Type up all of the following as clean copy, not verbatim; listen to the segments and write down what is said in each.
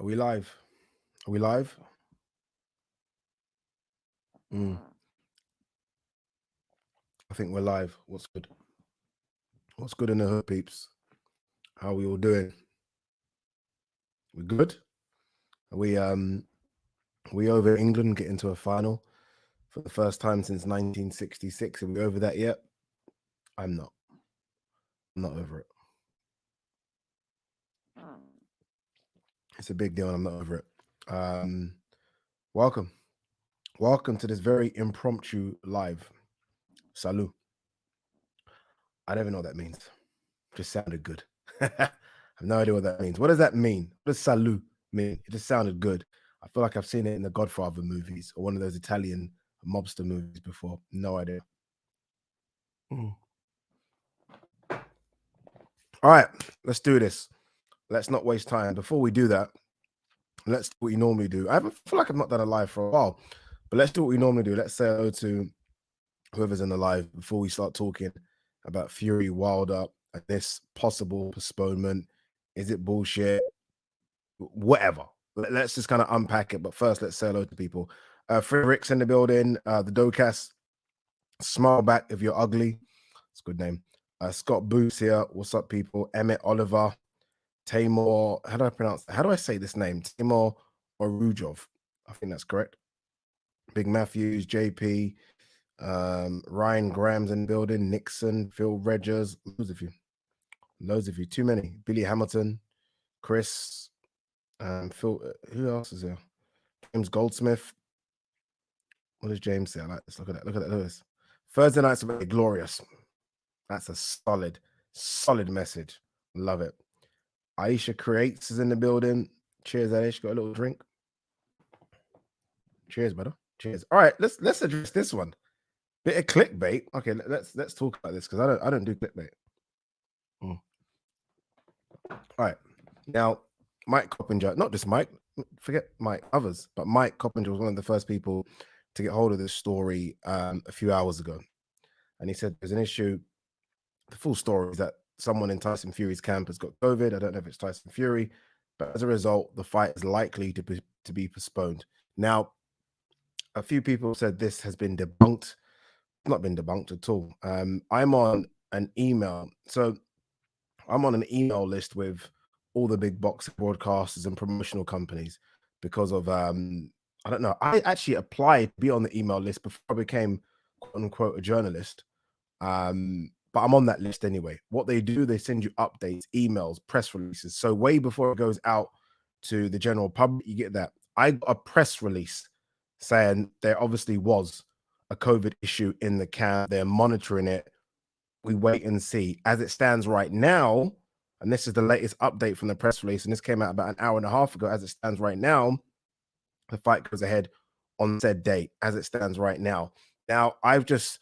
Are we live? Are we live? Mm, I think we're live. What's good? What's good in the hood, peeps? How we all doing? We good? Are we over England getting to a final for the first time since 1966? Are we over that yet? I'm not. I'm not over it. It's a big deal and I'm not over it. Um, welcome. Welcome to this very impromptu live. Salut. I don't even know what that means. Just sounded good. I have no idea what that means. What does that mean? What does salut mean? It just sounded good. I feel like I've seen it in the Godfather movies or one of those Italian mobster movies before. No idea. Mm. All right, let's do this. Let's not waste time. Before we do that, let's do what we normally do. Feel like I've not done a live for a while, but let's do what we normally do. Let's say hello to whoever's in the live before we start talking about Fury, Wilder, and this possible postponement. Is it bullshit? Whatever. Let's just kind of unpack it. But first, let's say hello to people. Frederick's in the building. The Docas, smile back if you're ugly. It's a good name. Scott Boots here. What's up, people? Emmett Oliver, Tamor. How do I pronounce that? How do I say this name? Tamor Orujov. I think that's correct. Big Matthews, JP, Ryan Graham's in the building. Nixon, Phil Redgers. Loads of you. Loads of you. Too many. Billy Hamilton, Chris, Phil. Who else is here? James Goldsmith. What does James say? I like this. Look at that. Look at that. Look at this. Thursday nights are very glorious. That's a solid message. Love it. Aisha Creates is in the building. Cheers, Aisha. Got a little drink. Cheers, brother. Cheers. All right, let's address this one. Bit of clickbait. Okay, let's talk about this because I don't do clickbait. Mm. All right. Now, Mike Coppinger, not just Mike, forget Mike, others, but Mike Coppinger was one of the first people to get hold of this story a few hours ago. And he said there's an issue. The full story is that someone in Tyson Fury's camp has got COVID. I don't know if it's Tyson Fury, but as a result, the fight is likely to be postponed. Now, a few people said this has been debunked. Not been debunked at all. I'm on an email. So I'm on an email list with all the big boxing broadcasters and promotional companies because of I don't know. I actually applied to be on the email list before I became quote unquote a journalist. But I'm on that list anyway. What they do, they send you updates, emails, press releases. So way before it goes out to the general public, you get that. I got a press release saying there obviously was a COVID issue in the camp. They're monitoring it. We wait and see. As it stands right now, and this is the latest update from the press release, and this came out about an hour and a half ago. As it stands right now, the fight goes ahead on said date. As it stands right now. Now, I've just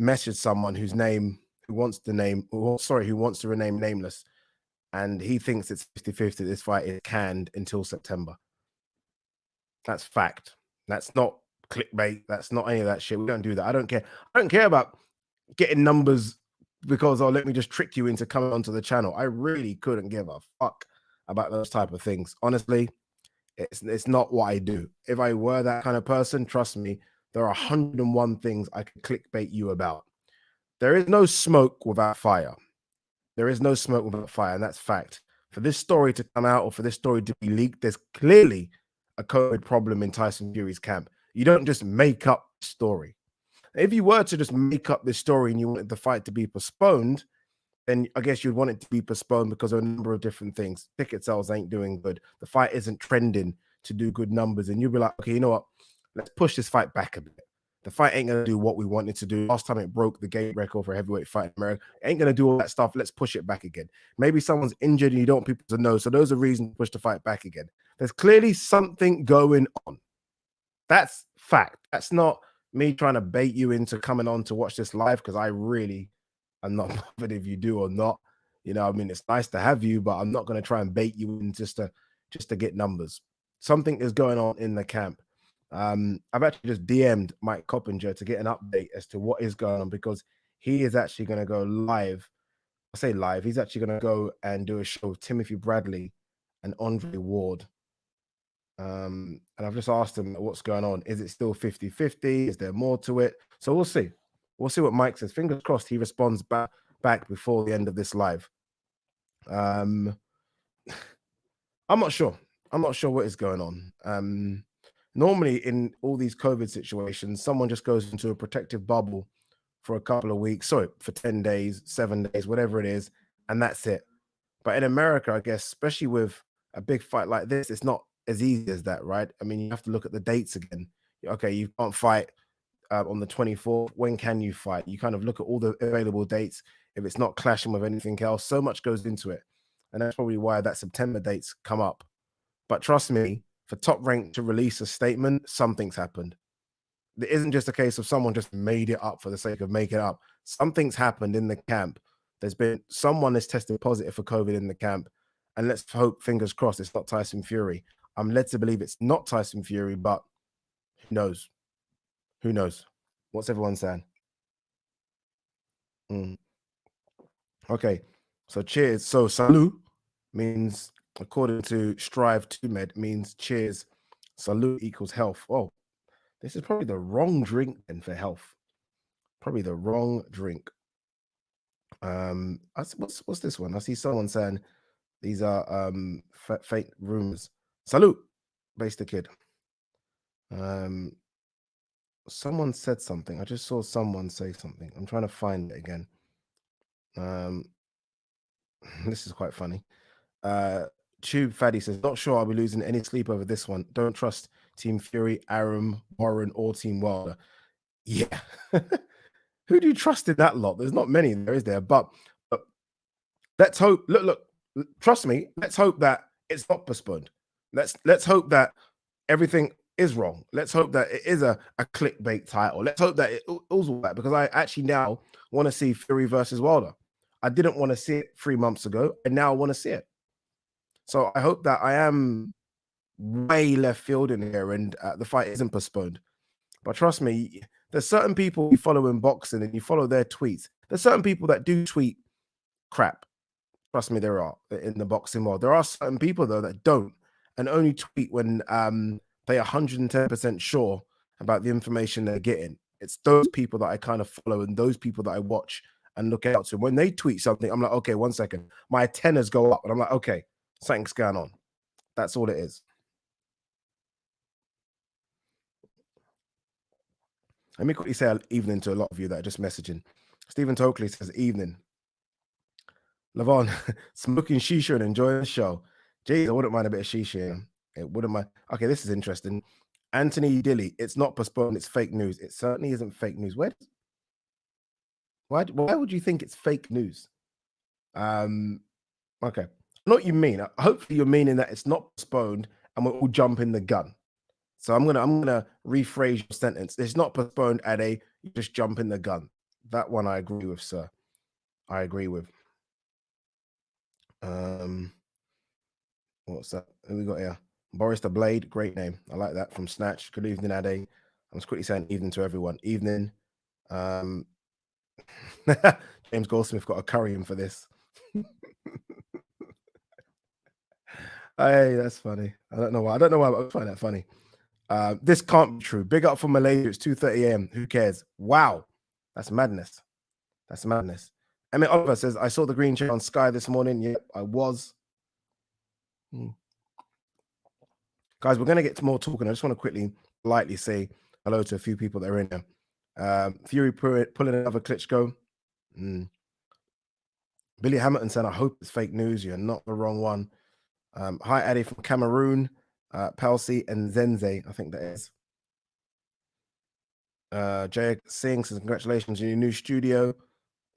messaged someone whose name who wants to name, who wants to rename nameless, and he thinks it's 50-50. This fight is canned until September. That's fact. That's not clickbait. That's not any of that shit. We don't do that. I don't care. I don't care about getting numbers because let me just trick you into coming onto the channel. I really couldn't give a fuck about those type of things. Honestly, it's not what I do. If I were that kind of person, trust me, there are 101 things I could clickbait you about. There is no smoke without fire. There is no smoke without fire, and that's fact. For this story to come out or for this story to be leaked, there's clearly a COVID problem in Tyson Fury's camp. You don't just make up story. If you were to just make up this story and you wanted the fight to be postponed, then I guess you'd want it to be postponed because of a number of different things. Ticket sales ain't doing good. The fight isn't trending to do good numbers. And you'll be like, okay, you know what? Let's push this fight back a bit. The fight ain't going to do what we wanted to do. Last time it broke the gate record for a heavyweight fight in America. It ain't going to do all that stuff. Let's push it back again. Maybe someone's injured and you don't want people to know. So those are reasons to push the fight back again. There's clearly something going on. That's fact. That's not me trying to bait you into coming on to watch this live because I really am not bothered if you do or not. You know, I mean, it's nice to have you, but I'm not going to try and bait you in just to get numbers. Something is going on in the camp. I've actually just DM'd Mike Coppinger to get an update as to what is going on because he is actually going to go live. I say live. He's actually going to go and do a show with Timothy Bradley and Andre Ward And I've just asked him what's going on. Is it still 50-50? Is there more to it? So we'll see. We'll see what Mike says. Fingers crossed he responds back before the end of this live. I'm not sure. I'm not sure what is going on. Normally in all these COVID situations, someone just goes into a protective bubble for a couple of weeks, sorry, for 10 days, 7 days, whatever it is, and that's it. But in America, I guess, especially with a big fight like this, it's not as easy as that, right? I mean, you have to look at the dates again. Okay, you can't fight on the 24th. When can you fight? You kind of look at all the available dates. If it's not clashing with anything else, so much goes into it. And that's probably why that September dates come up. But trust me, for Top Rank to release a statement, something's happened. It isn't just a case of someone just made it up for the sake of making it up. Something's happened in the camp. There's been someone that's tested positive for COVID in the camp. And let's hope, fingers crossed, it's not Tyson Fury. I'm led to believe it's not Tyson Fury, but who knows? Who knows? What's everyone saying? Okay. So cheers. So salut means, according to Strive 2 Med, means cheers. Salute equals health. Oh, this is probably the wrong drink then for health. Probably the wrong drink. What's this one? I see someone saying these are fake rumors. Salute, base the kid. Someone said something. I just saw someone say something. I'm trying to find it again. This is quite funny. Tube Faddy says, not sure I'll be losing any sleep over this one. Don't trust Team Fury, Aram, Warren, or Team Wilder. Yeah. Who do you trust in that lot? There's not many there, is there? But let's hope. Look, trust me. Let's hope that it's not postponed. Let's hope that everything is wrong. Let's hope that it is a clickbait title. Let's hope that it was all that, because I actually now want to see Fury versus Wilder. I didn't want to see it 3 months ago, and now I want to see it. So I hope that I am way left field in here, and the fight isn't postponed. But trust me, there's certain people you follow in boxing and you follow their tweets. There's certain people that do tweet crap. Trust me, there are in the boxing world. There are certain people though that don't, and only tweet when they're 110% sure about the information they're getting. It's those people that I kind of follow and those people that I watch and look out to. When they tweet something, I'm like, okay, 1 second. My antennas go up and I'm like, okay, something's going on. That's all it is. Let me quickly say evening to a lot of you that are just messaging. Stephen Tokley says evening. Lavon, smoking shisha and enjoying the show. Jeez, I wouldn't mind a bit of shisha. It wouldn't mind. Okay, this is interesting. Anthony Dilly, it's not postponed, it's fake news. It certainly isn't fake news. Why would you think it's fake news? Okay. I know what you mean. Hopefully you're meaning that it's not postponed and we're all jumping the gun. So I'm gonna rephrase your sentence. It's not postponed at you just jump in the gun. That one I agree with, sir. I agree with. What's that? Who we got here? Boris the Blade, great name. I like that, from Snatch. Good evening, Ade. I'm just quickly saying evening to everyone. Evening. James Goldsmith got a curry in for this. Hey, that's funny. I don't know why. I find that funny. This can't be true. Big up for Malaysia. It's 2:30 a.m. Who cares? Wow. That's madness. That's madness. Emmett Oliver says, I saw the green chair on Sky this morning. Yep, I was. Guys, we're going to get to more talking. I just want to quickly, politely say hello to a few people that are in there. Fury pulling another Klitschko. Billy Hamilton said, I hope it's fake news. You're not the wrong one. Hi, Addy from Cameroon. Palsy and Zenze, I think that is. Jay Singh says, congratulations on your new studio.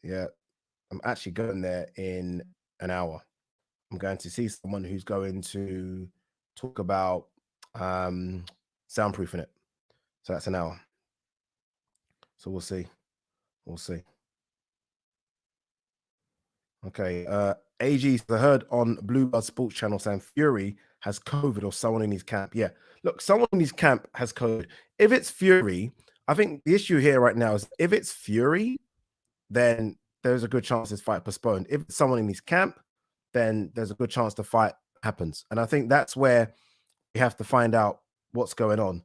Yeah, I'm actually going there in an hour. I'm going to see someone who's going to talk about soundproofing it. So that's an hour. So we'll see. We'll see. Okay. AG, I heard on Bluebird Sports Channel saying Fury has COVID or someone in his camp. Yeah. Look, someone in his camp has COVID. If it's Fury, I think the issue here right now is if it's Fury, then there's a good chance this fight postponed. If it's someone in his camp, then there's a good chance the fight happens. And I think that's where We have to find out what's going on.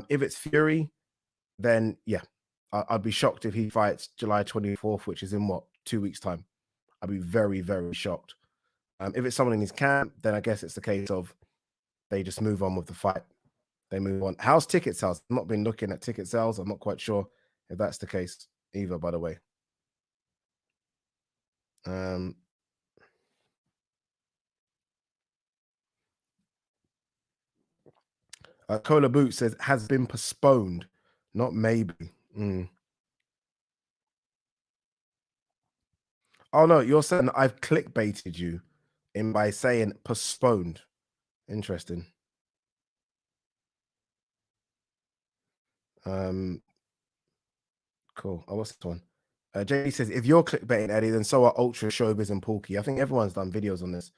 If it's Fury, then yeah, I'd be shocked if he fights July 24th, which is in what, 2 weeks' time. I'd be very, very shocked. If it's someone in his camp, then I guess it's the case of they just move on with the fight. They move on. How's ticket sales? I've not been looking at ticket sales. I'm not quite sure if that's the case either, by the way. Cola Boot says has been postponed, not maybe. Oh no, you're saying I've clickbaited you in by saying postponed. Interesting. Cool. Oh, what's this one? Jay says if you're clickbaiting Eddie, then so are Ultra, Showbiz, and Porky. I think everyone's done videos on this.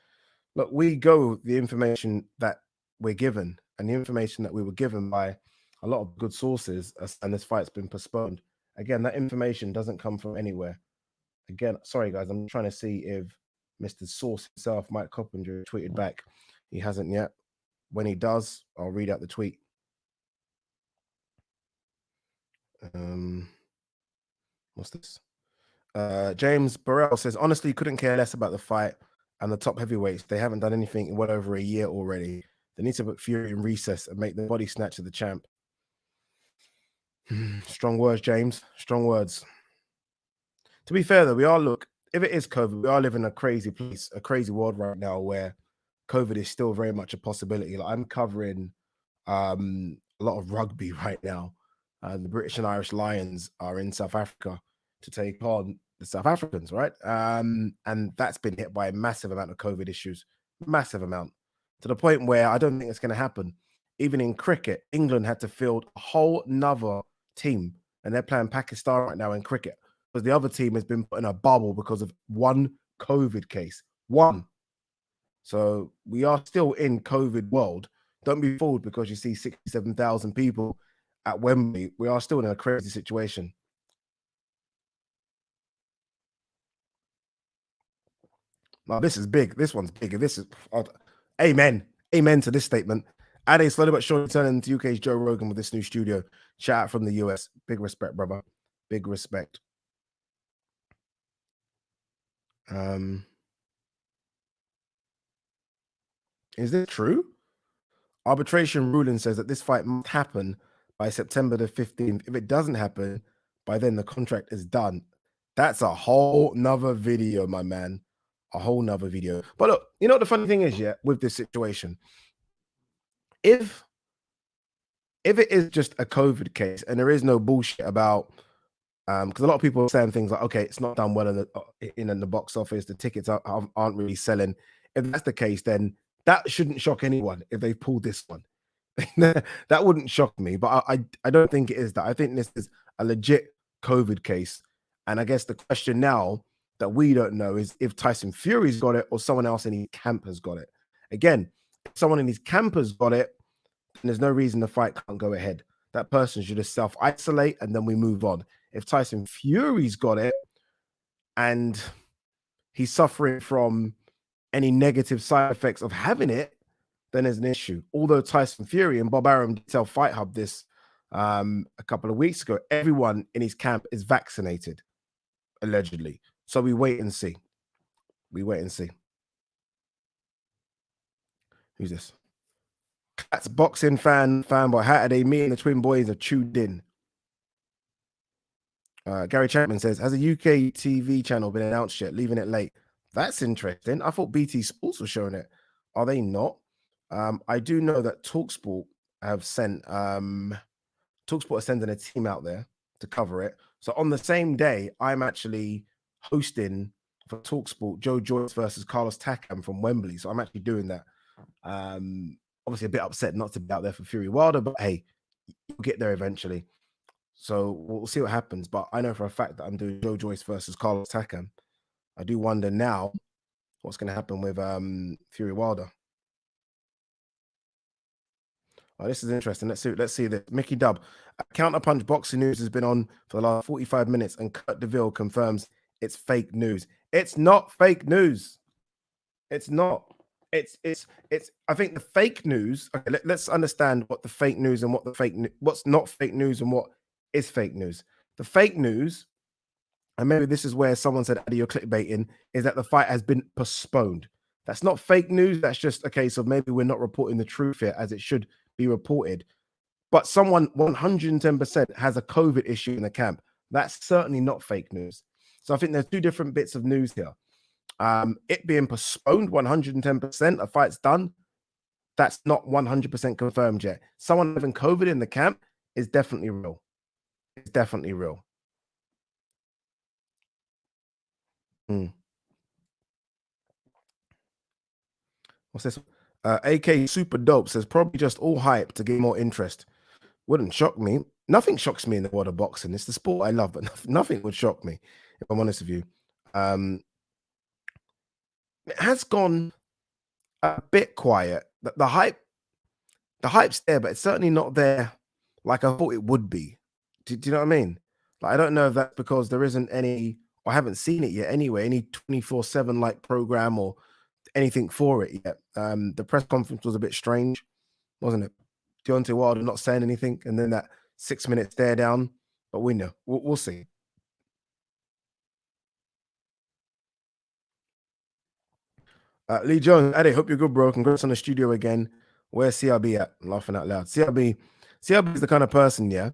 Look, we go the information that we're given, and the information that we were given by a lot of good sources, and this fight's been postponed. Again, that information doesn't come from anywhere. Again, sorry guys, I'm trying to see if Mr. Source himself, Mike Coppinger, tweeted back. He hasn't yet. When he does, I'll read out the tweet. What's this? James Burrell says, honestly, couldn't care less about the fight and the top heavyweights. They haven't done anything in well over a year already. They need to put Fury in recess and make the body snatcher the champ. Strong words, James. Strong words. To be fair, though, if it is COVID, we are living in a crazy place, a crazy world right now where COVID is still very much a possibility. Like, I'm covering a lot of rugby right now. The British and Irish Lions are in South Africa to take on the South Africans, right? And that's been hit by a massive amount of COVID issues, massive amount, to the point where I don't think it's going to happen. Even in cricket, England had to field a whole nother team, and they're playing Pakistan right now in cricket because the other team has been put in a bubble because of one COVID case. One. So we are still in COVID world. Don't be fooled because you see 67,000 people at Wembley. We are still in a crazy situation. Now, this is big. This one's big. This is amen. Amen to this statement. Ade slowly but surely turning into UK's Joe Rogan with this new studio. Shout out from the US. Big respect, brother. Big respect. Is this true? Arbitration ruling says that this fight must happen by September the 15th. If it doesn't happen, by then the contract is done. That's a whole nother video, my man. A whole nother video. But look, you know what the funny thing is, yeah, with this situation? If it is just a COVID case and there is no bullshit about because a lot of people are saying things like, okay, it's not done well in the box office, the tickets aren't really selling. If that's the case, then that shouldn't shock anyone if they pulled this one. That wouldn't shock me, but I don't think it is that. I think this is a legit COVID case. And I guess the question now that we don't know is if Tyson Fury's got it or someone else in his camp has got it. Again, if someone in his camp has got it, then there's no reason the fight can't go ahead. That person should just self-isolate and then we move on. If Tyson Fury's got it and he's suffering from any negative side effects of having it, then there's an issue. Although Tyson Fury and Bob Arum did tell Fight Hub this a couple of weeks ago, everyone in his camp is vaccinated, allegedly. So we wait and see. We wait and see. Who's this? That's boxing fanboy. How are they? Me and the twin boys are tuned in. Gary Chapman says, has a UK TV channel been announced yet? Leaving it late. That's interesting. I thought BT Sports was showing it. Are they not? I do know that TalkSport have sent TalkSport is sending a team out there to cover it. So on the same day, I'm actually hosting for TalkSport Joe Joyce versus Carlos Takam from Wembley. So I'm actually doing that. Obviously a bit upset not to be out there for Fury Wilder, but hey, you'll get there eventually. So we'll see what happens. But I know for a fact that I'm doing Joe Joyce versus Carlos Takam. I do wonder now what's going to happen with Fury Wilder. Oh, this is interesting. Let's see this. Mickey Dub. Counterpunch Boxing News has been on for the last 45 minutes, and Kurt DeVille confirms it's fake news. It's not fake news. It's not. it's. I think the fake news. Okay, let's understand what the fake news and what the what's not fake news and what is fake news. The fake news, and maybe this is where someone said, "Addy, you're clickbaiting," is that the fight has been postponed. That's not fake news. That's just a case of maybe we're not reporting the truth here as it should be reported. But someone 110% has a COVID issue in the camp. That's certainly not fake news. So I think there's two different bits of news here. It being postponed 110%, a fight's done. That's not 100% confirmed yet. Someone having COVID in the camp is definitely real. It's definitely real. Mm. What's this? AK Super Dope says probably just all hype to get more interest. Wouldn't shock me. Nothing shocks me in the world of boxing. It's the sport I love, but nothing would shock me if I'm honest with you. Um, it has gone a bit quiet. The hype's there, but it's certainly not there like I thought it would be. Do you know what I mean? Like I don't know if that's because there isn't any, or I haven't seen it yet anyway, any 24/7 like program or anything for it yet. The press conference was a bit strange, wasn't it? Deontay Wilder not saying anything, and then that 6 minute stare down. But we know. We'll see. Lee Jones, Eddie, hope you're good, bro. Congrats on the studio again. Where's CRB at? Laughing out loud. CRB is the kind of person, yeah.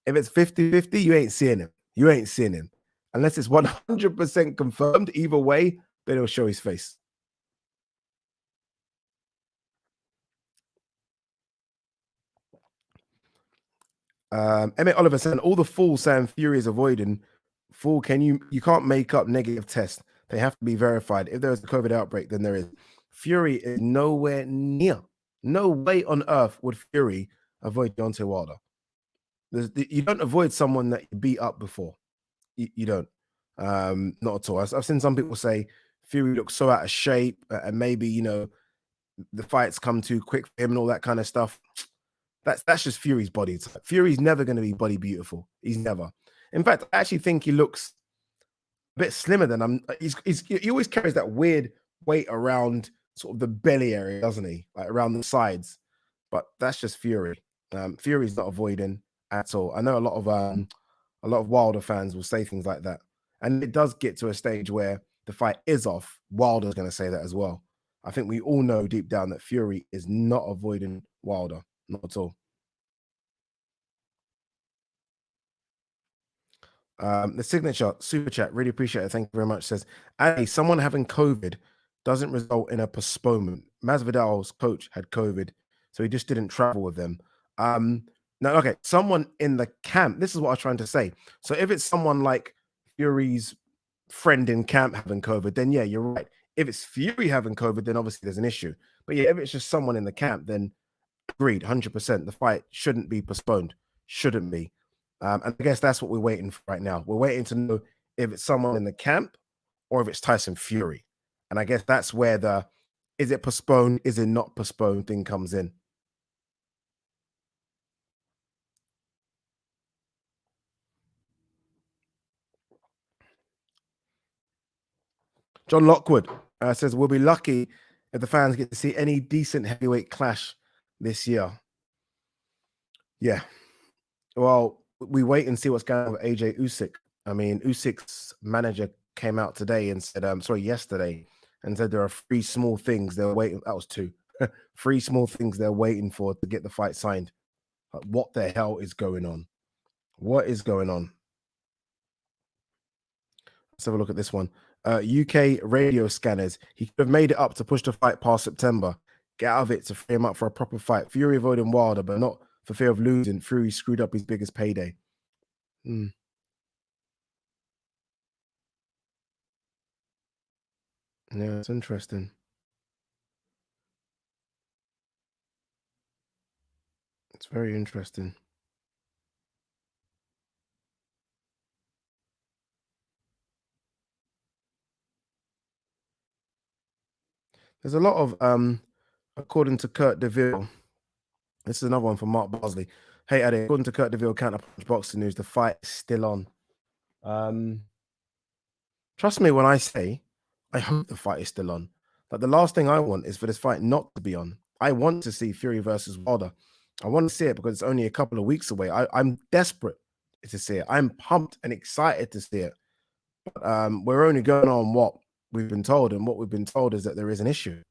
If it's 50-50, you ain't seeing him. You ain't seeing him. Unless it's 100% confirmed, either way, but it'll show his face. Emmett Oliver saying all the fools saying Fury is avoiding. Fool, you can't make up negative tests. They have to be verified. If there is a COVID outbreak, then there is. Fury is nowhere near. No way on earth would Fury avoid Deontay Wilder. You don't avoid someone that you beat up before. You don't. Not at all. I've seen some people say Fury looks so out of shape, and maybe the fights come too quick for him and all that kind of stuff. That's just Fury's body type. Fury's never going to be body beautiful. He's never. In fact, I actually think he looks a bit slimmer than I'm. He always carries that weird weight around sort of the belly area, doesn't he? Like around the sides. But that's just Fury. Fury's not avoiding at all. I know a lot of Wilder fans will say things like that, and it does get to a stage where the fight is off. Wilder's going to say that as well. I think we all know deep down that Fury is not avoiding Wilder, not at all. The signature super chat, really appreciate it. Thank you very much. Says, "Hey, someone having COVID doesn't result in a postponement. Masvidal's coach had COVID, so he just didn't travel with them." No, okay, someone in the camp. This is what I was trying to say. So if it's someone like Fury's friend in camp having COVID, then yeah, you're right. If it's Fury having COVID, then obviously there's an issue. But yeah, if it's just someone in the camp, then agreed, 100%. The fight shouldn't be postponed. Shouldn't be. And I guess that's what we're waiting for right now. We're waiting to know if it's someone in the camp or if it's Tyson Fury. And I guess that's where the is it postponed, is it not postponed thing comes in. John Lockwood says we'll be lucky if the fans get to see any decent heavyweight clash this year. Yeah. Well, we wait and see what's going on with AJ Usyk. I mean, Usyk's manager came out today and said, yesterday, and said there are three small things they're waiting. That was two, three small things they're waiting for to get the fight signed. Like, what the hell is going on? What is going on? Let's have a look at this one. UK radio scanners. He could have made it up to push the fight past September. Get out of it to free him up for a proper fight. Fury avoiding Wilder, but not for fear of losing. Fury screwed up his biggest payday. Mm. Yeah, it's interesting. It's very interesting. There's a lot of according to Kurt DeVille. This is another one from Mark Bosley. Hey Eddie, according to Kurt DeVille, Counterpunch Boxing News, the fight is still on. Trust me when I say I hope the fight is still on. Like the last thing I want is for this fight not to be on. I want to see Fury versus Wilder. I want to see it because it's only a couple of weeks away. I'm desperate to see it. I'm pumped and excited to see it. But we're only going on what we've been told, and what we've been told is that there is an issue.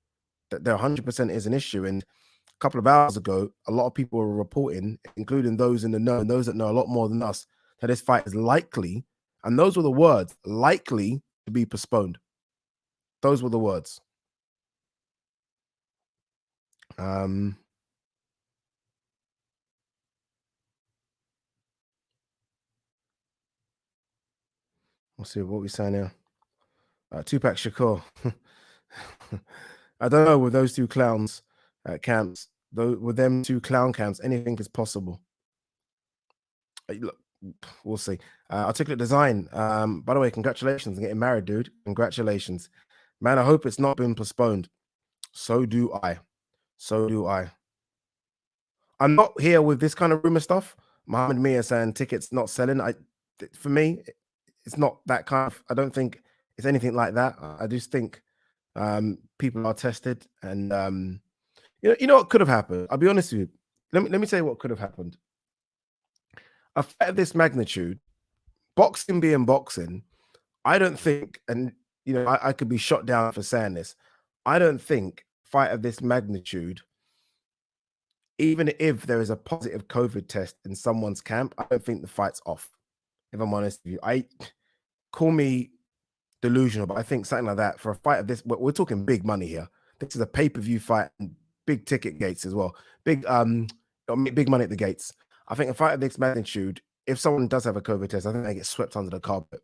That there 100% is an issue. And a couple of hours ago, a lot of people were reporting, including those in the know and those that know a lot more than us, that this fight is likely, and those were the words, likely to be postponed. Those were the words. We'll see what we say now. Tupac Shakur. I don't know with those two clowns camps, though, with them two clown camps, anything is possible. Look, we'll see. Articulate Design. By the way, congratulations on getting married, dude. Congratulations, man. I hope it's not been postponed. So do I. So do I. I'm not here with this kind of rumor stuff. Mohammed Mia saying tickets not selling. For me, it's not that kind of. I don't think it's anything like that. I just think people are tested, and you know what could have happened. I'll be honest with you. Let me tell you what could have happened. A fight of this magnitude, boxing being boxing, I don't think, and you know, I could be shot down for saying this. I don't think fight of this magnitude, even if there is a positive COVID test in someone's camp, I don't think the fight's off. If I'm honest with you, I call me delusional, but I think something like that for a fight of this, we're talking big money here. This is a pay-per-view fight, and big ticket gates as well. Big money at the gates. I think a fight of this magnitude, if someone does have a COVID test, I think they get swept under the carpet.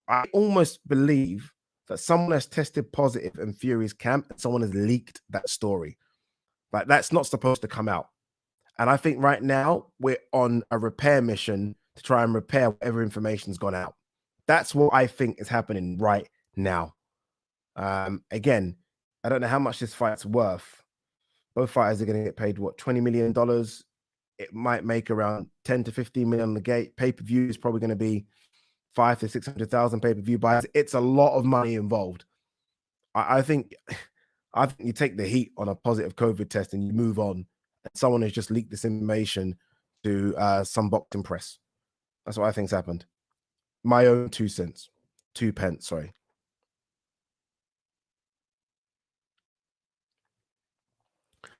I almost believe that someone has tested positive in Fury's camp and someone has leaked that story. Like that's not supposed to come out. And I think right now we're on a repair mission to try and repair whatever information's gone out. That's what I think is happening right now. Again, I don't know how much this fight's worth. Both fighters are going to get paid what, $20 million. It might make around 10 to 15 million on the gate. Pay-per-view is probably going to be 5 to 600,000 pay-per-view buys. It's a lot of money involved. I think you take the heat on a positive COVID test and you move on. And someone has just leaked this information to some boxing press. That's what I think's happened. My own 2 cents, 2 pence. Sorry.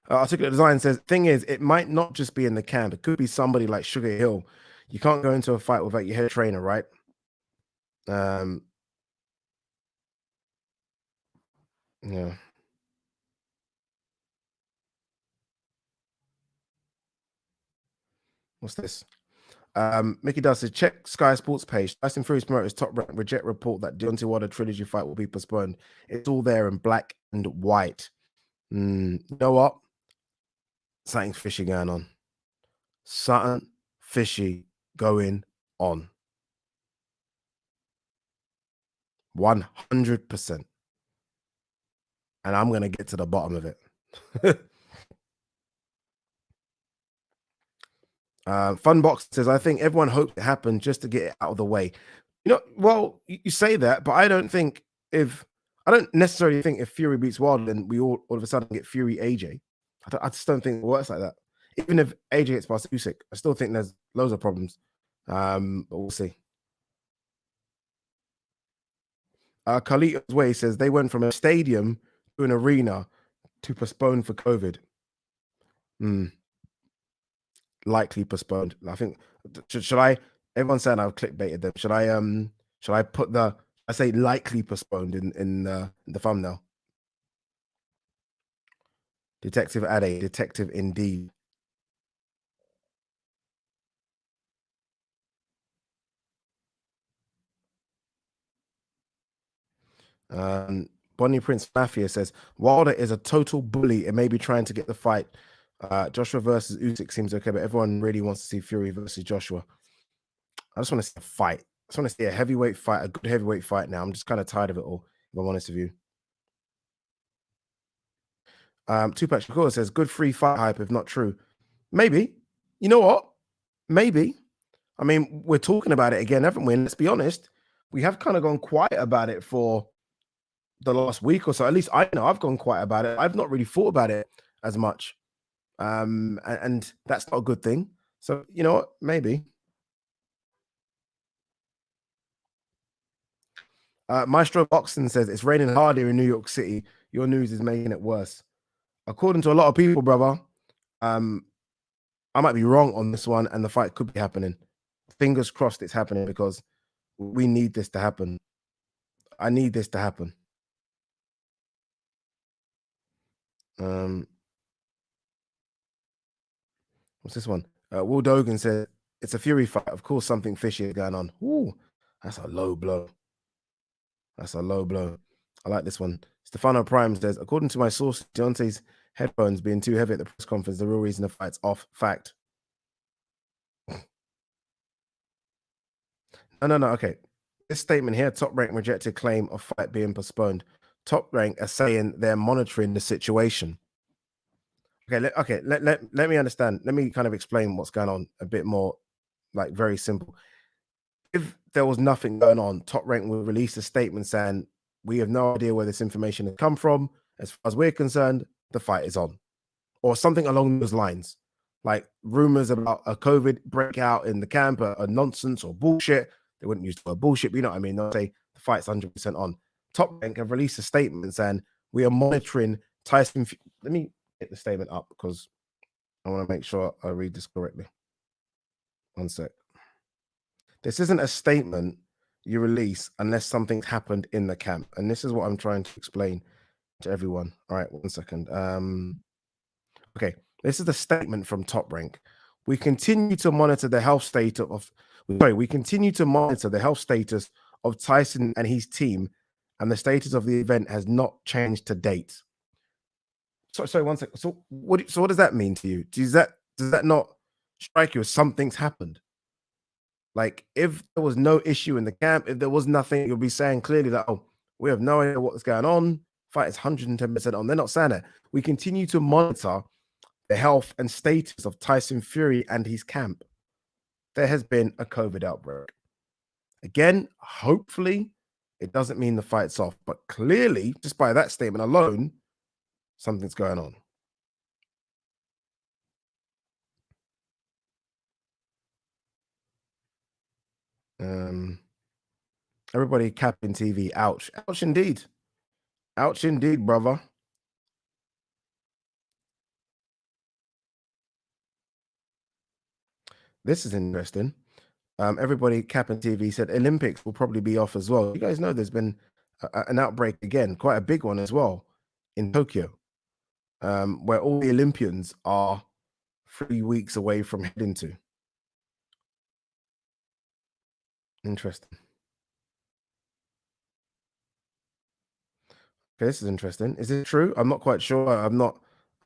Articulate Design says, thing is, it might not just be in the camp. It could be somebody like Sugar Hill. You can't go into a fight without your head trainer, right? Yeah. What's this? Mickey does says, check Sky Sports page. Tyson Fury's promoters top rank reject report that Deontay Wilder trilogy fight will be postponed. It's all there in black and white. You know what? Something fishy going on. Something fishy going on. 100%. And I'm going to get to the bottom of it. Funbox says, I think everyone hoped it happened just to get it out of the way. You know, well, you say that, but I don't necessarily think if Fury beats Wilder, then we all of a sudden get Fury AJ. I just don't think it works like that. Even if AJ gets past Usyk, I still think there's loads of problems. But we'll see. Carlito's Way says they went from a stadium to an arena to postpone for COVID. Likely postponed. I think should I? Everyone's saying I've clickbaited them. Should I put I say likely postponed in the thumbnail? Detective Ade, detective indeed. Bonnie Prince Mafia says Wilder is a total bully and maybe trying to get the fight. Joshua versus Usyk seems okay, but everyone really wants to see Fury versus Joshua. I just want to see a fight. I just want to see a heavyweight fight, a good heavyweight fight now. I'm just kind of tired of it all, if I'm honest with you. Tupac Shakur says, good free fight hype, if not true. Maybe. You know what? Maybe. I mean, we're talking about it again, haven't we? And let's be honest, we have kind of gone quiet about it for the last week or so. At least I know I've gone quiet about it. I've not really thought about it as much. And that's not a good thing. So you know what? Maybe. Maestro Boxing says it's raining hard here in New York City. Your news is making it worse. According to a lot of people, brother, um, I might be wrong on this one, and the fight could be happening. Fingers crossed it's happening because we need this to happen. I need this to happen. Um, what's this one? Will Dogan said it's a Fury fight. Of course, something fishy is going on. Ooh, that's a low blow. That's a low blow. I like this one. Stefano Prime says, according to my source, Deontay's headphones being too heavy at the press conference, the real reason the fight's off. Fact. No. Okay. This statement here, Top Rank rejected claim of fight being postponed. Top Rank are saying they're monitoring the situation. Let me understand. Let me kind of explain what's going on a bit more, like very simple. If there was nothing going on, Top Rank will release a statement saying, we have no idea where this information has come from. As far as we're concerned, the fight is on. Or something along those lines. Like rumors about a COVID breakout in the camp are nonsense or bullshit. They wouldn't use the word bullshit, but you know what I mean? They'll say the fight's 100% on. Top Rank have released a statement saying, we are monitoring Tyson. Let me get the statement up because I want to make sure I read this correctly. One sec. This isn't a statement you release unless something's happened in the camp. And this is what I'm trying to explain to everyone. All right, 1 second. Okay, this is the statement from Top Rank. We continue to monitor the health status of we continue to monitor the health status of Tyson and his team, and the status of the event has not changed to date. Sorry, 1 second. So what does that mean to you? Does that not strike you as something's happened? Like, if there was no issue in the camp, if there was nothing, you'll be saying clearly that, oh, we have no idea what's going on. Fight is 110% on. They're not saying that. We continue to monitor the health and status of Tyson Fury and his camp. There has been a COVID outbreak. Again, hopefully, it doesn't mean the fight's off, but clearly, just by that statement alone, something's going on. Everybody capping TV. Ouch. Ouch indeed. Ouch indeed, brother. This is interesting. Everybody capping TV said Olympics will probably be off as well. You guys know there's been an outbreak again, quite a big one as well in Tokyo, where all the Olympians are 3 weeks away from heading to. Interesting. Okay, this is interesting. Is it true? I'm not quite sure. I'm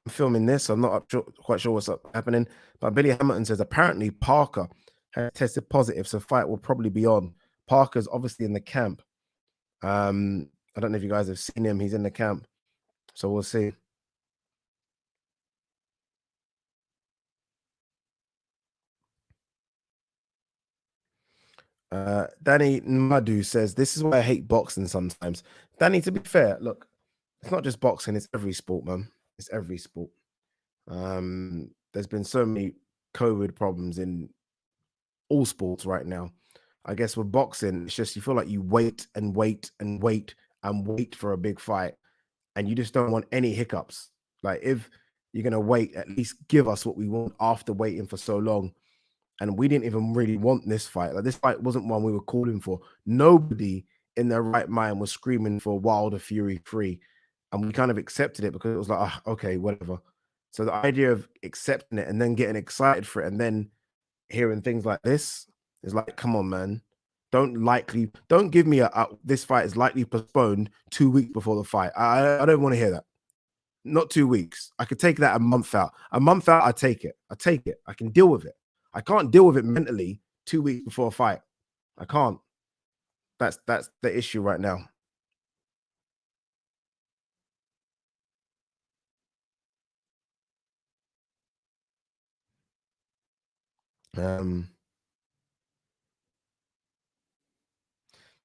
filming this. I'm not quite sure what's happening. But Billy Hamilton says apparently Parker has tested positive, so fight will probably be on. Parker's obviously in the camp. I don't know if you guys have seen him. He's in the camp, so we'll see. Danny Madu says, this is why I hate boxing sometimes. Danny, to be fair, look, it's not just boxing, it's every sport, man. It's every sport. There's been so many COVID problems in all sports right now. I guess with boxing, it's just you feel like you wait and wait and wait and wait for a big fight, and you just don't want any hiccups. Like, if you're gonna wait, at least give us what we want after waiting for so long. And we didn't even really want this fight. Like, this fight wasn't one we were calling for. Nobody in their right mind was screaming for Wilder Fury 3. And we kind of accepted it because it was like, okay, whatever. So the idea of accepting it and then getting excited for it and then hearing things like this is like, come on, man. Don't give me this fight is likely postponed 2 weeks before the fight. I don't want to hear that. Not 2 weeks. I could take that a month out. A month out, I take it. I take it. I can deal with it. I can't deal with it mentally 2 weeks before a fight. I can't. That's the issue right now.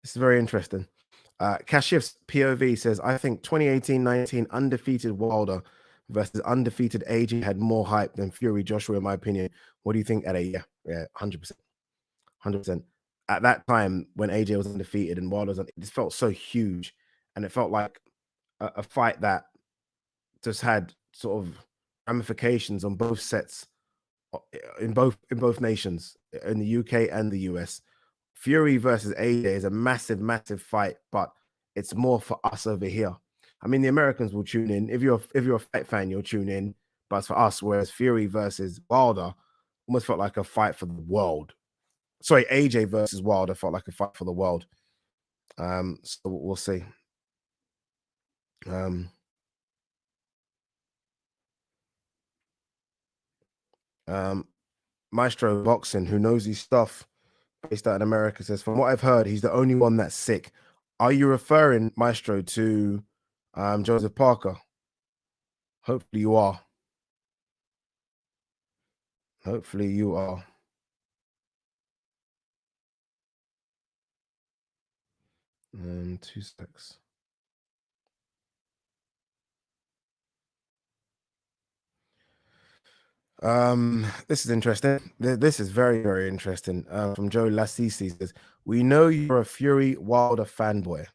This is very interesting. Kashif's POV says, I think 2018-19 undefeated Wilder versus undefeated AJ had more hype than Fury Joshua, in my opinion. What do you think, Eddie? Yeah, 100%. 100%. At that time, when AJ was undefeated and Wilder was, it just felt so huge. And it felt like a fight that just had sort of ramifications on both sets, in both nations, in the UK and the US. Fury versus AJ is a massive, massive fight, but it's more for us over here. I mean, the Americans will tune in. If you're a fight fan, you'll tune in. But it's for us, whereas Fury versus Wilder almost felt like a fight for the world. Sorry, AJ versus Wilder felt like a fight for the world. So we'll see. Maestro Boxing, who knows his stuff, based out in America, says, from what I've heard, he's the only one that's sick. Are you referring, Maestro, to Joseph Parker? Hopefully you are. Hopefully you are. And 2 secs. This is interesting. This is very, very interesting. From Joe Lassisi says, we know you're a Fury Wilder fanboy.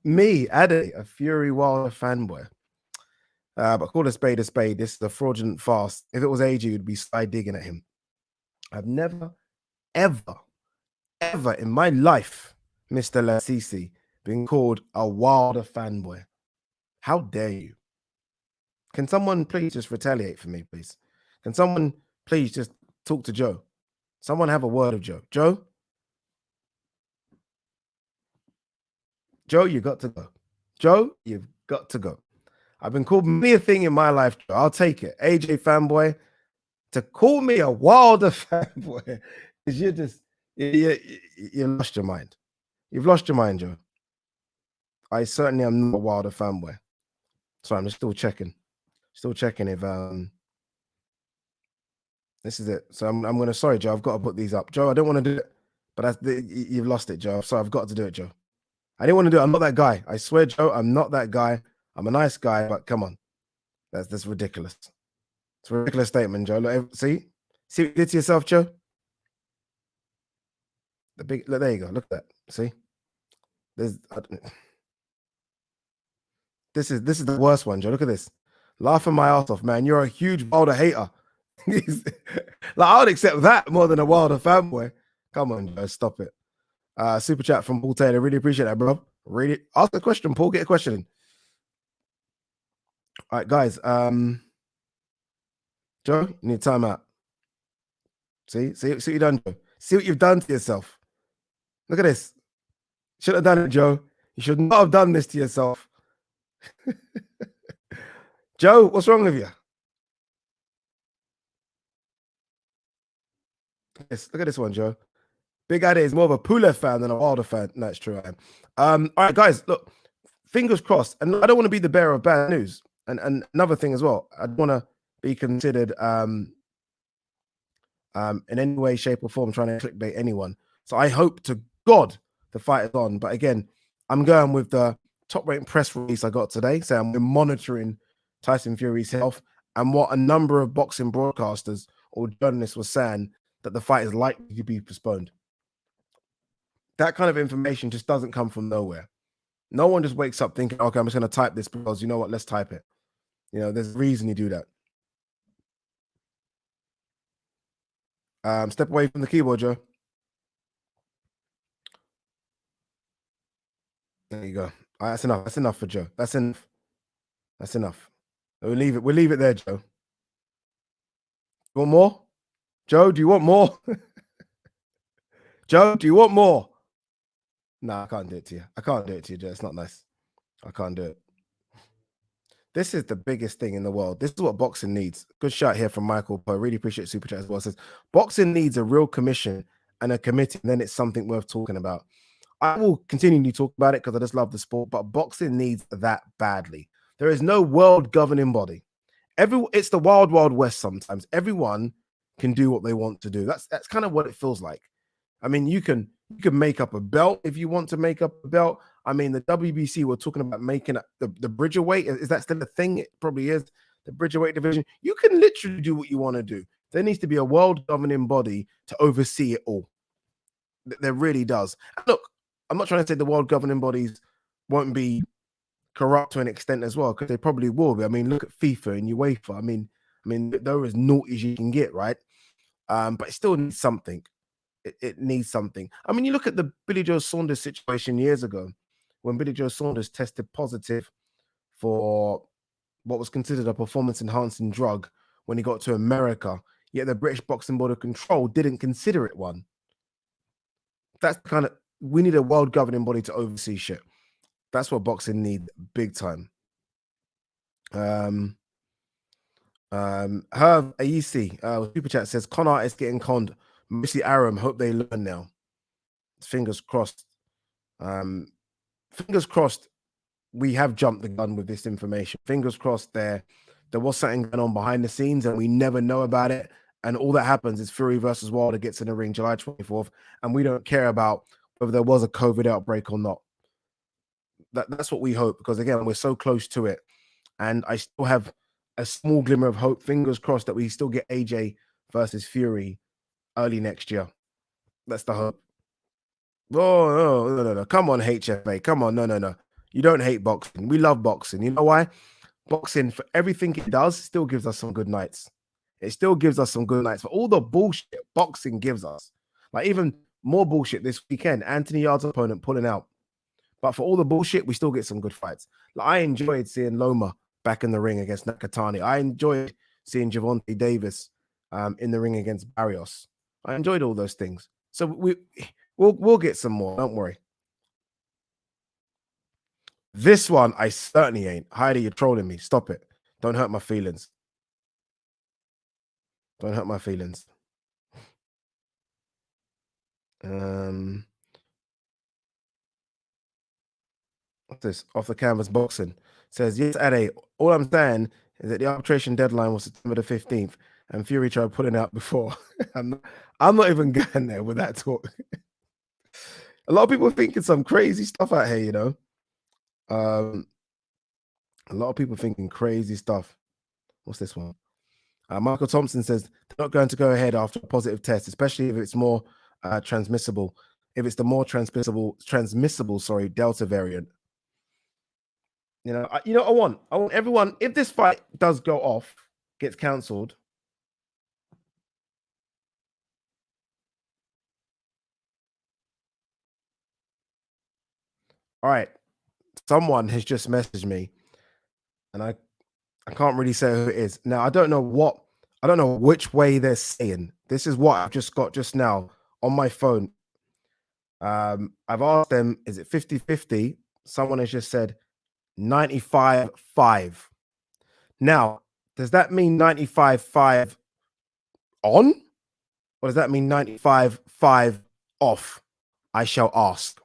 Me, Ade, a Fury Wilder fanboy. But call a spade a spade. This is a fraudulent farce. If it was AJ, you'd be side digging at him. I've never, ever in my life, Mr. Lassisi, been called a Wilder fanboy. How dare you? Can someone please just retaliate for me, please? Can someone please just talk to Joe? Someone have a word of Joe. Joe? Joe, you got to go. Joe, you've got to go. I've been called many a thing in my life, Joe. I'll take it. AJ fanboy. To call me a Wilder fanboy is you lost your mind. You've lost your mind, Joe. I certainly am not a Wilder fanboy. So I'm still checking. Still checking if this is it. So I'm gonna, sorry, Joe. I've got to put these up, Joe. I don't want to do it, but you've lost it, Joe. So I've got to do it, Joe. I didn't want to do it. I'm not that guy. I swear, Joe. I'm not that guy. I'm a nice guy, but come on, that's ridiculous. It's a ridiculous statement, Joe. Look, see what you did to yourself, Joe. The big look. There you go. Look at that. See, this is the worst one, Joe. Look at this. Laughing my ass off, man. You're a huge Wilder hater. Like, I would accept that more than a Wilder fanboy. Come on, Joe. Stop it. Super chat from Paul Taylor. Really appreciate that, bro. Really ask a question, Paul. Get a question in. All right, guys. Joe, you need time out. See what you've done, Joe. See what you've done to yourself. Look at this. Should have done it, Joe. You should not have done this to yourself. Joe, what's wrong with you? Yes, look at this one, Joe. Big Ade is more of a Pulev fan than a Wilder fan. No, it's true, I am. All right, guys, look, fingers crossed. And I don't want to be the bearer of bad news. And another thing as well, I don't want to be considered in any way, shape, or form trying to clickbait anyone. So I hope to God the fight is on. But again, I'm going with the top rating press release I got today, saying we're monitoring Tyson Fury's health, and what a number of boxing broadcasters or journalists were saying, that the fight is likely to be postponed. That kind of information just doesn't come from nowhere. No one just wakes up thinking, okay, I'm just going to type this because, you know what, let's type it. You know, there's a reason you do that. Step away from the keyboard, Joe. There you go. All right, that's enough. That's enough for Joe. That's enough. That's enough. We'll leave it. We'll leave it there, Joe. You want more? Joe, do you want more? Joe, do you want more? No, I can't do it to you. I can't do it to you, Joe. It's not nice. I can't do it. This is the biggest thing in the world. This is what boxing needs. Good shout here from Michael Poe. Really appreciate Super Chat as well. It says, boxing needs a real commission and a committee, and then it's something worth talking about. I will continue to talk about it because I just love the sport, but boxing needs that badly. There is no world governing body. It's the wild, wild west sometimes. Everyone can do what they want to do. That's kind of what it feels like. I mean, you can make up a belt if you want to make up a belt. I mean, the WBC were talking about making the Bridgerweight. Is that still a thing? It probably is. The Bridgerweight division. You can literally do what you want to do. There needs to be a world governing body to oversee it all. There really does. And look, I'm not trying to say the world governing bodies won't be corrupt to an extent as well, because they probably will be. I mean, look at FIFA and UEFA. I mean, they're as naughty as you can get, right? But it still needs something. It needs something. I mean, you look at the Billy Joe Saunders situation years ago, when Billy Joe Saunders tested positive for what was considered a performance-enhancing drug when he got to America, yet the British Boxing Board of Control didn't consider it one. That's kind of, we need a world governing body to oversee shit. That's what boxing needs big time. Herb AEC Super Chat says con artists getting conned. Mostly Aram. Hope they learn now. Fingers crossed. Fingers crossed. We have jumped the gun with this information. Fingers crossed. There was something going on behind the scenes, and we never know about it. And all that happens is Fury versus Wilder gets in the ring July 24th, and we don't care about whether there was a COVID outbreak or not. That's what we hope, because again, we're so close to it, and I still have a small glimmer of hope. Fingers crossed that we still get AJ versus Fury early next year. That's the hope. Oh, no. Come on, HFA. Come on. No. You don't hate boxing. We love boxing. You know why? Boxing, for everything it does, still gives us some good nights. It still gives us some good nights. For all the bullshit boxing gives us, like even more bullshit this weekend, Anthony Yarde's opponent pulling out. But for all the bullshit, we still get some good fights. Like, I enjoyed seeing Loma back in the ring against Nakatani. I enjoyed seeing Gervonta Davis in the ring against Barrios. I enjoyed all those things. So we'll get some more. Don't worry. This one, I certainly ain't. Heidi, you're trolling me. Stop it. Don't hurt my feelings. Don't hurt my feelings. What's this? Off the canvas boxing. Says, yes, Ade. All I'm saying is that the arbitration deadline was September the 15th, and Fury tried pulling out before. I'm not even going there with that talk. A lot of people are thinking some crazy stuff out here, you know. A lot of people thinking crazy stuff. What's this one? Michael Thompson says they're not going to go ahead after a positive test, especially if it's more transmissible. If it's the more transmissible, Delta variant. You know, I want everyone. If this fight does go off, gets cancelled. All right, someone has just messaged me, and I can't really say who it is. Now, I don't know which way they're saying. This is what I've just got just now on my phone. I've asked them, is it 50-50? Someone has just said 95-5. Now, does that mean 95-5 on? Or does that mean 95-5 off? I shall ask.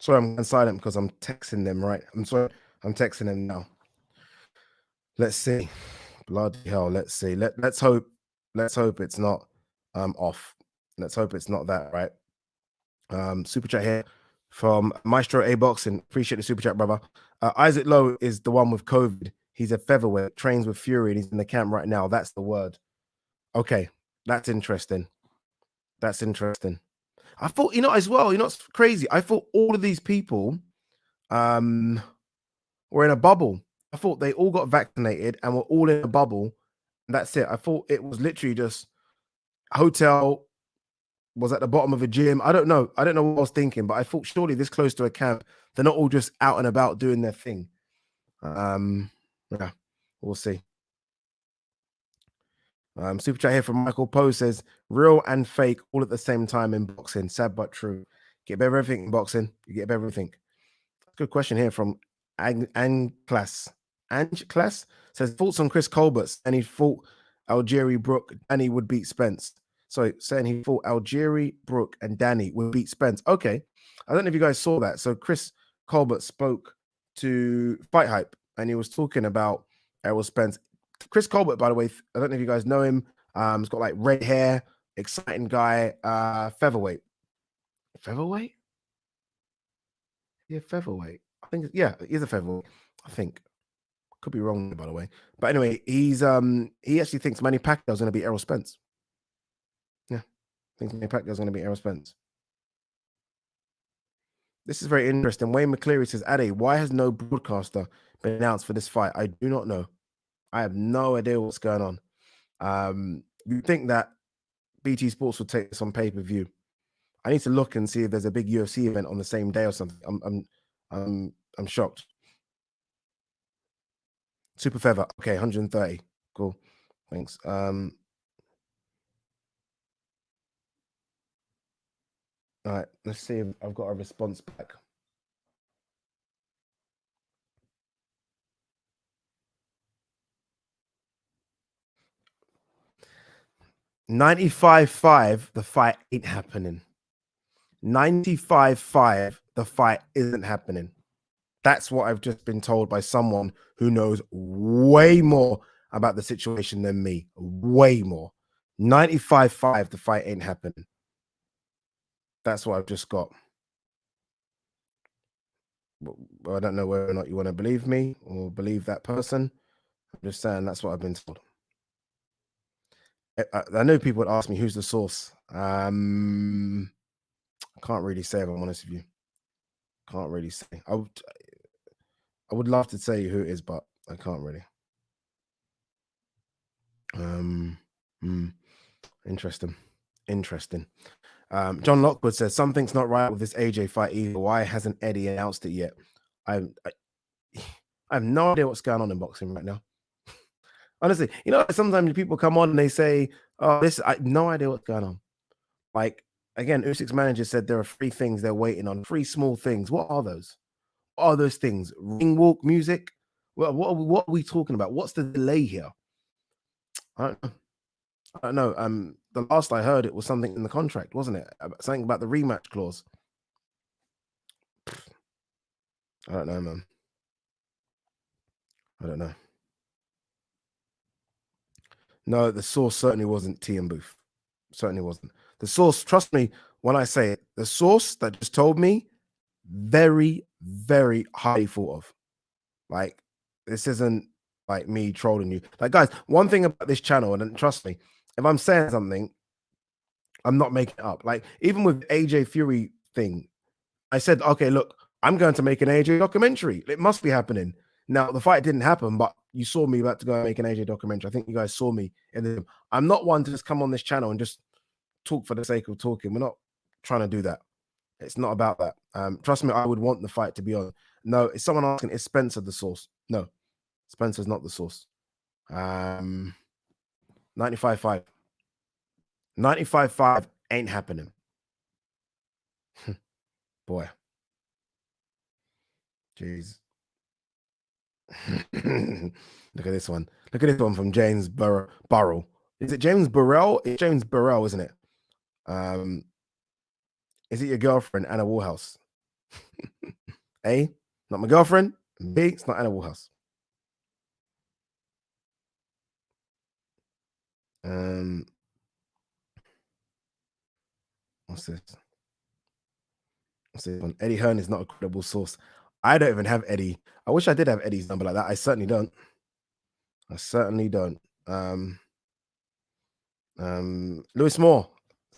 Sorry, I'm going silent because I'm texting them, right? I'm sorry. I'm texting them now. Let's see. Bloody hell. Let's see. Let's hope it's not off. Let's hope it's not that, right? Super chat here from Maestro A Boxing. Appreciate the super chat, brother. Isaac Lowe is the one with COVID. He's a featherweight, trains with Fury, and he's in the camp right now. That's the word. Okay, that's interesting. That's interesting. I thought, as well, it's crazy. I thought all of these people were in a bubble. I thought they all got vaccinated and were all in a bubble. And that's it. I thought it was literally just hotel, was at the bottom of a gym. I don't know what I was thinking, but I thought surely this close to a camp, they're not all just out and about doing their thing. Yeah, we'll see. Super chat here from Michael Poe says, real and fake all at the same time in boxing. Sad but true. Get everything in boxing. You get everything. Good question here from Angclass. Angclass says, thoughts on Chris Colbert, and he thought Algeri Brook, Danny would beat Spence. So saying he thought Algieri, Brooke, and Danny would beat Spence. Okay. I don't know if you guys saw that. So Chris Colbert spoke to Fight Hype and he was talking about Errol Spence. Chris Colbert, by the way, I don't know if you guys know him. He's got like red hair, exciting guy, featherweight. Featherweight? Yeah, featherweight. I think, yeah, he's a featherweight. I think. Could be wrong, by the way. But anyway, he actually thinks Manny Pacquiao's going to beat Errol Spence. Yeah, thinks Manny Pacquiao's going to beat Errol Spence. This is very interesting. Wayne McCleary says, Ade, why has no broadcaster been announced for this fight? I do not know. I have no idea what's going on. You think that BT Sports would take this on pay-per-view? I need to look and see if there's a big UFC event on the same day or something. I'm shocked. Super Feather. Okay, 130. Cool. Thanks. All right, let's see if I've got a response back. 95.5, the fight ain't happening. 95.5, the fight isn't happening. That's what I've just been told by someone who knows way more about the situation than me. Way more. 95.5, the fight ain't happening. That's what I've just got. But I don't know whether or not you want to believe me or believe that person. I'm just saying that's what I've been told. I know people would ask me who's the source. I can't really say if I'm honest with you. Can't really say. I would love to tell you who it is, but I can't really. Interesting. John Lockwood says something's not right with this AJ fight either. Why hasn't Eddie announced it yet? I have no idea what's going on in boxing right now. Honestly, you know, sometimes people come on and they say, "Oh, this," I have no idea what's going on. Like again, Usyk's manager said there are 3 things they're waiting on, 3 small things. What are those? What are those things? Ring walk music? Well, what are we talking about? What's the delay here? I don't know. The last I heard, it was something in the contract, wasn't it? Something about the rematch clause. I don't know, man. I don't know. No, the source certainly wasn't T and Booth. Certainly wasn't. The source, trust me when I say it, the source that just told me, very, very highly thought of. Like, this isn't like me trolling you. Like, guys, one thing about this channel, and trust me, if I'm saying something, I'm not making it up. Like, even with AJ Fury thing, I said, okay, look, I'm going to make an AJ documentary. It must be happening. Now, the fight didn't happen, but you saw me about to go and make an AJ documentary. I think you guys saw me in the. I'm not one to just come on this channel and just talk for the sake of talking. We're not trying to do that. It's not about that. Trust me, I would want the fight to be on. No, is someone asking, is Spencer the source? No, Spencer's not the source. 95.5. 95.5 ain't happening. Boy. Jeez. Look at this one. Look at this one from James Burrell. Is it James Burrell? It's James Burrell, isn't it? Is it your girlfriend, Anna Woolhouse? A, not my girlfriend. B, it's not Anna Woolhouse. What's this? What's this one? Eddie Hearn is not a credible source. I don't even have Eddie. I wish I did have Eddie's number like that. I certainly don't. Lewis Moore,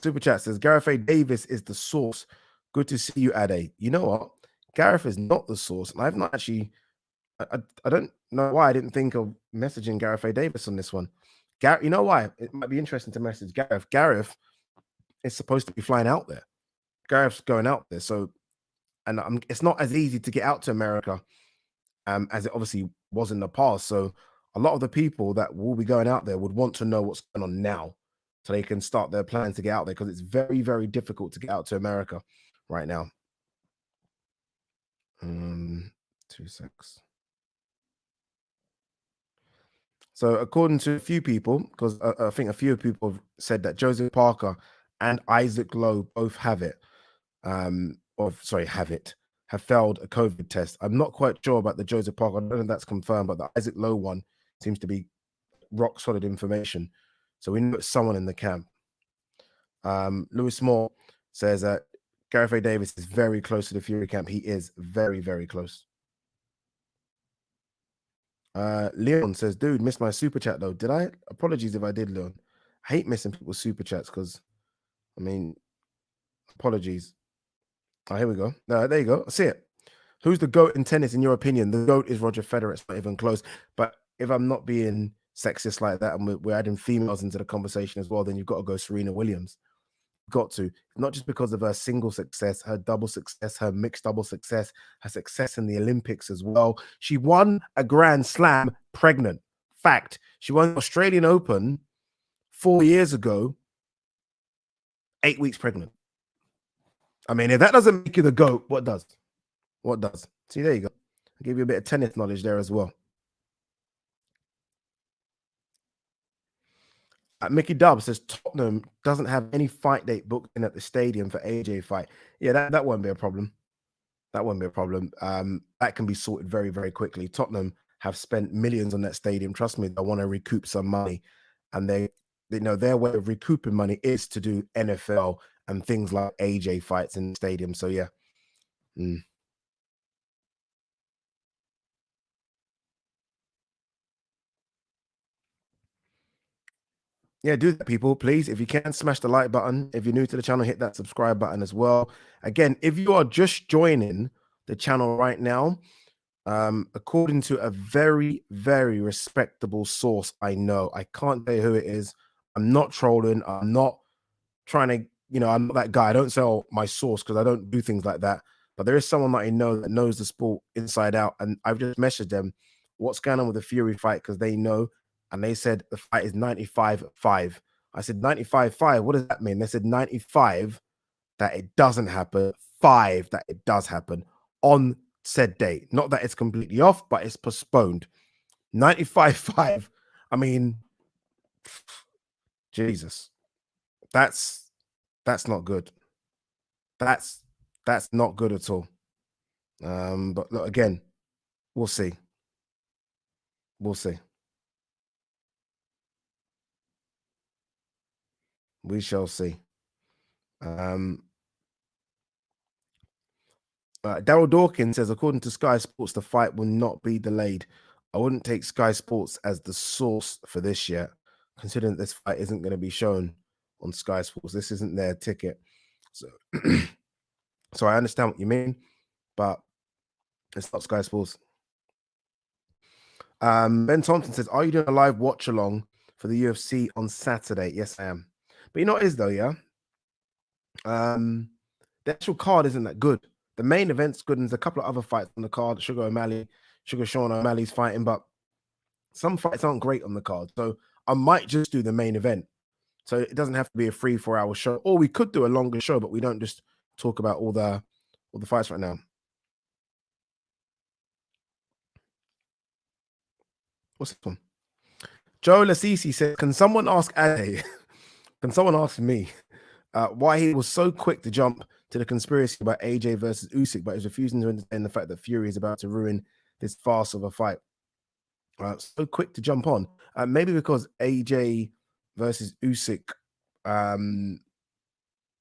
super chat says Gareth A. Davis is the source. Good to see you, Ade. You know what? Gareth is not the source, and I've not actually. I don't know why I didn't think of messaging Gareth A. Davis on this one. Gareth, you know why? It might be interesting to message Gareth. Gareth is supposed to be flying out there. Gareth's going out there, so and it's not as easy to get out to America as it obviously was in the past. So a lot of the people that will be going out there would want to know what's going on now, so they can start their plans to get out there, because it's very, very difficult to get out to America right now. 2 secs. So according to a few people, because I think a few people have said that Joseph Parker and Isaac Lowe both have it. Have failed a COVID test. I'm not quite sure about the Joseph Parker. I don't know if that's confirmed, but the Isaac Lowe one seems to be rock solid information. So we know it's someone in the camp. Lewis Moore says that Gareth A. Davis is very close to the Fury camp. He is very, very close. Leon says, dude, missed my super chat though. Did I? Apologies if I did, Leon. I hate missing people's super chats because, I mean, apologies. Oh, here we go. There you go. I see it. Who's the GOAT in tennis, in your opinion? The GOAT is Roger Federer. It's not even close. But if I'm not being sexist like that, and we're adding females into the conversation as well, then you've got to go Serena Williams. Got to, not just because of her single success, her double success, her mixed double success, her success in the Olympics as well. She won a Grand Slam pregnant. Fact. She won the Australian Open 4 years ago, 8 weeks pregnant. I mean, if that doesn't make you the GOAT, what does? What does? See, there you go. I'll give you a bit of tennis knowledge there as well. Mickey Dub says Tottenham doesn't have any fight date booked in at the stadium for AJ fight. Yeah, that won't be a problem. That won't be a problem. That can be sorted very, very quickly. Tottenham have spent millions on that stadium. Trust me, they want to recoup some money, and they know their way of recouping money is to do NFL and things like AJ fights in the stadium. So yeah. Yeah, do that, people, please. If you can, smash the like button. If you're new to the channel, hit that subscribe button as well. Again, if you are just joining the channel right now, according to a very, very respectable source, I know, I can't say who it is. I'm not trolling. I'm not trying to, I'm not that guy. I don't sell my source because I don't do things like that. But there is someone that I know that knows the sport inside out. And I've just messaged them, what's going on with the Fury fight? Because they know. And they said the fight is 95-5. I said 95-5. What does that mean? They said 95 that it doesn't happen, 5 that it does happen on said date. Not that it's completely off, but it's postponed. 95-5. I mean, Jesus. That's not good. That's not good at all. But look, again, we'll see. We'll see. We shall see. Daryl Dawkins says, according to Sky Sports, the fight will not be delayed. I wouldn't take Sky Sports as the source for this yet, considering this fight isn't going to be shown on Sky Sports. This isn't their ticket. So, so I understand what you mean, but it's not Sky Sports. Ben Thompson says, are you doing a live watch along for the UFC on Saturday? Yes, I am. But you know what it is though, yeah? The actual card isn't that good. The main event's good, and there's a couple of other fights on the card. Sugar Sean O'Malley's fighting, but some fights aren't great on the card. So I might just do the main event. So it doesn't have to be a 3-4 hour show. Or we could do a longer show, but we don't just talk about all the fights right now. What's this one? Joe Lasisi said, can someone ask Ade? Can someone ask me why he was so quick to jump to the conspiracy about AJ versus Usyk, but is refusing to entertain the fact that Fury is about to ruin this farce of a fight? So quick to jump on. Maybe because AJ versus Usyk,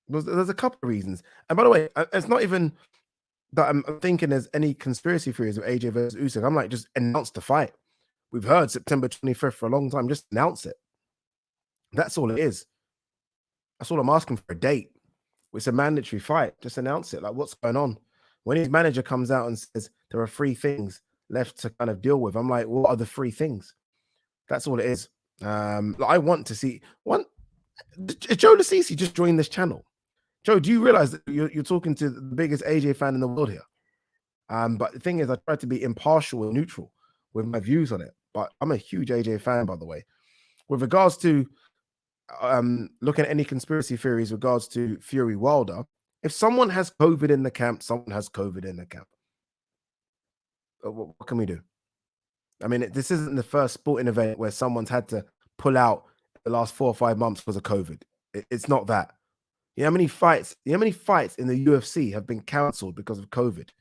there's a couple of reasons. And by the way, it's not even that I'm thinking there's any conspiracy theories of AJ versus Usyk. I'm like, just announce the fight. We've heard September 25th for a long time. Just announce it. That's all it is. That's all I'm asking for, a date. It's a mandatory fight. Just announce it. Like, what's going on? When his manager comes out and says there are 3 things left to kind of deal with, I'm like, what are the 3 things? That's all it is. I want to see one. Joe Lasisi just joined this channel. Joe, do you realize that you're talking to the biggest AJ fan in the world here? But the thing is, I try to be impartial and neutral with my views on it. But I'm a huge AJ fan, by the way. With regards to looking at any conspiracy theories regards to Fury Wilder, if someone has COVID in the camp, someone has COVID in the camp. What can we do? I mean, this isn't the first sporting event where someone's had to pull out the last 4 or 5 months because of COVID. It's not that. You know how many fights? You know how many fights in the UFC have been cancelled because of COVID? Do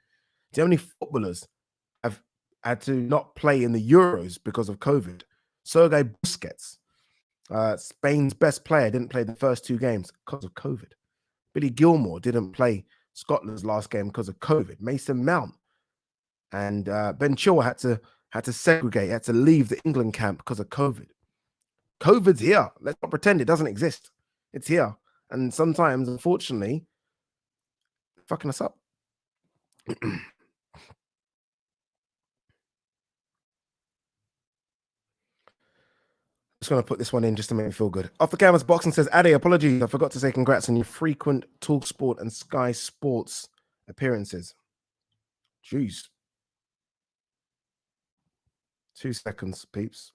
you know how many footballers have had to not play in the Euros because of COVID? Sergei Busquets, Spain's best player, didn't play the first 2 games because of COVID. Billy Gilmore didn't play Scotland's last game because of COVID. Mason Mount and Ben Chilwell had to segregate, had to leave the England camp because of COVID. COVID's here. Let's not pretend it doesn't exist. It's here. And sometimes, unfortunately, fucking us up. Just going to put this one in just to make me feel good. Off the Canvas Boxing says, Ade, apologies. I forgot to say congrats on your frequent TalkSport and Sky Sports appearances. Jeez. 2 seconds, peeps.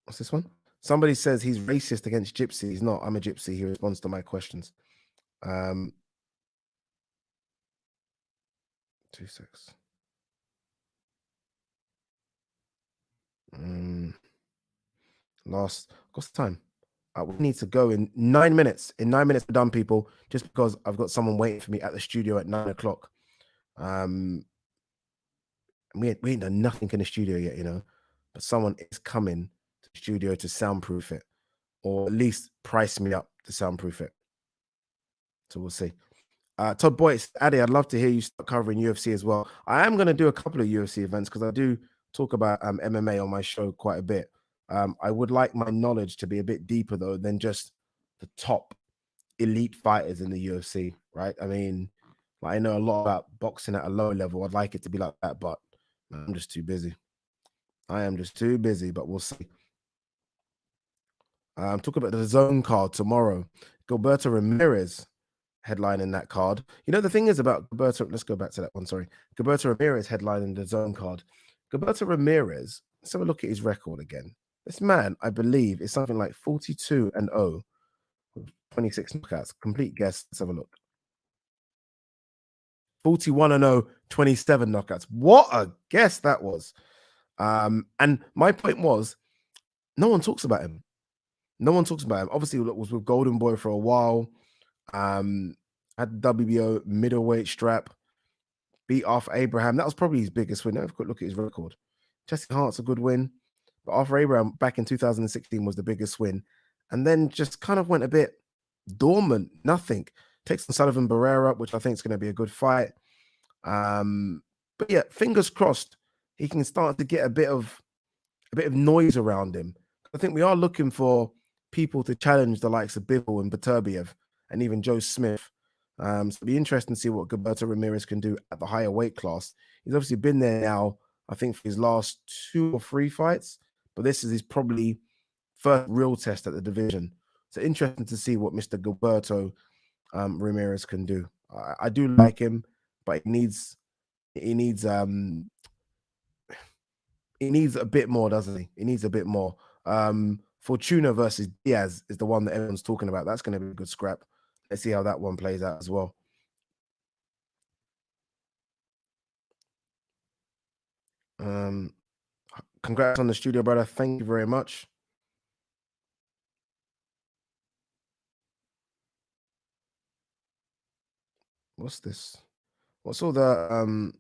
What's this one? Somebody says he's racist against gypsies. He's not. I'm a gypsy. He responds to my questions. 2 seconds. What's the time? We need to go in 9 minutes. In 9 minutes, we're done, people. Just because I've got someone waiting for me at the studio at 9 o'clock. We ain't done nothing in the studio yet, you know. But someone is coming to the studio to soundproof it, or at least price me up to soundproof it. So we'll see. Todd Boyce, Addy, I'd love to hear you start covering UFC as well. I am going to do a couple of UFC events because I do talk about MMA on my show quite a bit. I would like my knowledge to be a bit deeper though than just the top elite fighters in the UFC, right? I mean, I know a lot about boxing at a lower level. I'd like it to be like that, but I'm just too busy. I am just too busy, but we'll see. Talk about the zone card tomorrow. Gilberto Ramirez headlining that card. You know, the thing is about Gilberto, let's go back to that one, sorry. Gilberto Ramirez headlining the zone card. Gilberto Ramirez, let's have a look at his record again. This man, I believe, is something like 42-0, 26 knockouts. Complete guess. Let's have a look. 41-0, 27 knockouts. What a guess that was. And my point was, no one talks about him. No one talks about him. Obviously, it was with Golden Boy for a while. Had the WBO middleweight strap, beat Arthur Abraham. That was probably his biggest win. Have a quick look at his record. Jesse Hart's a good win, but Arthur Abraham back in 2016 was the biggest win, and then just kind of went a bit dormant. Nothing. Takes on Sullivan Barrera, which I think is going to be a good fight. But yeah, fingers crossed he can start to get a bit of noise around him. I think we are looking for people to challenge the likes of Bivol and Beterbiev and even Joe Smith. So it'll be interesting to see what Gilberto Ramirez can do at the higher weight class. He's obviously been there now, I think, for his last 2 or 3 fights, but this is his probably first real test at the division. So interesting to see what Mr. Gilberto Ramirez can do. I do like him, but he needs a bit more, doesn't he? He needs a bit more. Fortuna versus Diaz is the one that everyone's talking about. That's going to be a good scrap. Let's see how that one plays out as well. Congrats on the studio, brother. Thank you very much. What's this? What's all the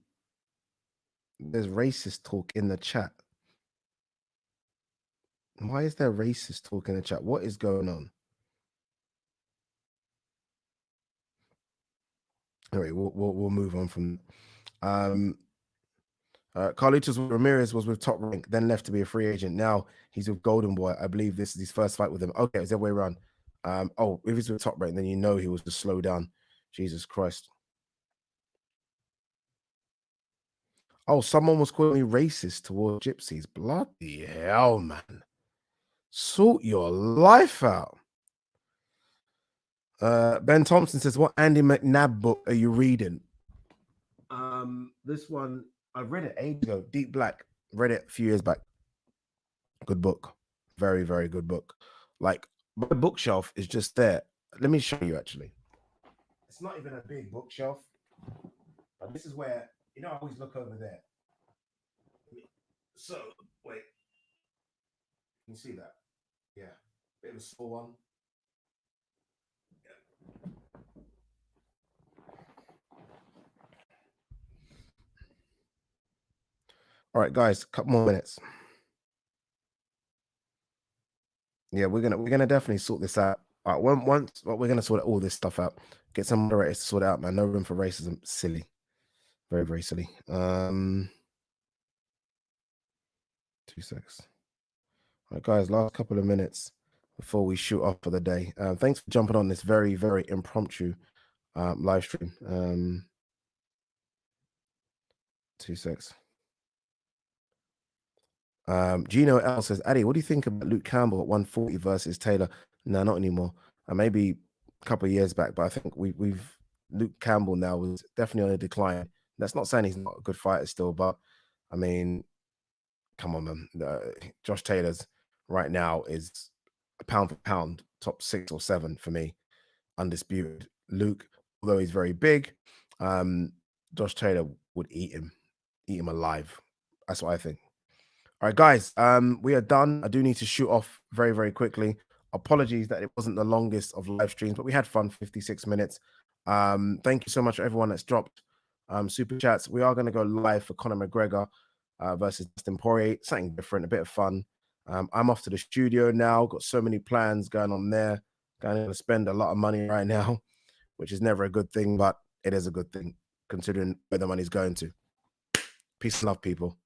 there's racist talk in the chat. Why is there racist talk in the chat? What is going on? All right, we'll move on from Carlitos Ramirez was with Top Rank, then left to be a free agent. Now he's with Golden Boy. I believe this is his first fight with him. Okay, it's the other way around. If he's with Top Rank, then you know he was to slow down. Jesus Christ. Oh, someone was calling me racist towards gypsies. Bloody hell, man. Sort your life out. Ben Thompson says, what Andy McNabb book are you reading? This one, I read it ages ago. Deep Black. Read it a few years back. Good book. Very, very good book. Like, my bookshelf is just there. Let me show you, actually. It's not even a big bookshelf, but this is where I always look over there. So wait, can you see that? Yeah, bit of a small one. All right, guys, a couple more minutes. Yeah, we're gonna definitely sort this out. Once we're gonna sort all this stuff out. Get some moderators to sort it out, man. No room for racism. Silly, very very silly. 2 seconds. All right, guys, last couple of minutes before we shoot off for the day. Thanks for jumping on this very very impromptu live stream. 2 seconds. Gino L says, Addy, what do you think about Luke Campbell at 140 versus Taylor? No, not anymore. Maybe a couple of years back, but I think we've Luke Campbell now was definitely on a decline. That's not saying he's not a good fighter still, but I mean, come on, man. Josh Taylor's right now is a pound for pound top 6 or 7 for me, undisputed. Luke, although he's very big, Josh Taylor would eat him alive. That's what I think. All right, guys, we are done. I do need to shoot off very, very quickly. Apologies that it wasn't the longest of live streams, but we had fun, 56 minutes. Thank you so much, everyone that's dropped super chats. We are going to go live for Conor McGregor versus Dustin Poirier. Something different, a bit of fun. I'm off to the studio now. Got so many plans going on there. Going to spend a lot of money right now, which is never a good thing, but it is a good thing considering where the money's going to. Peace and love, people.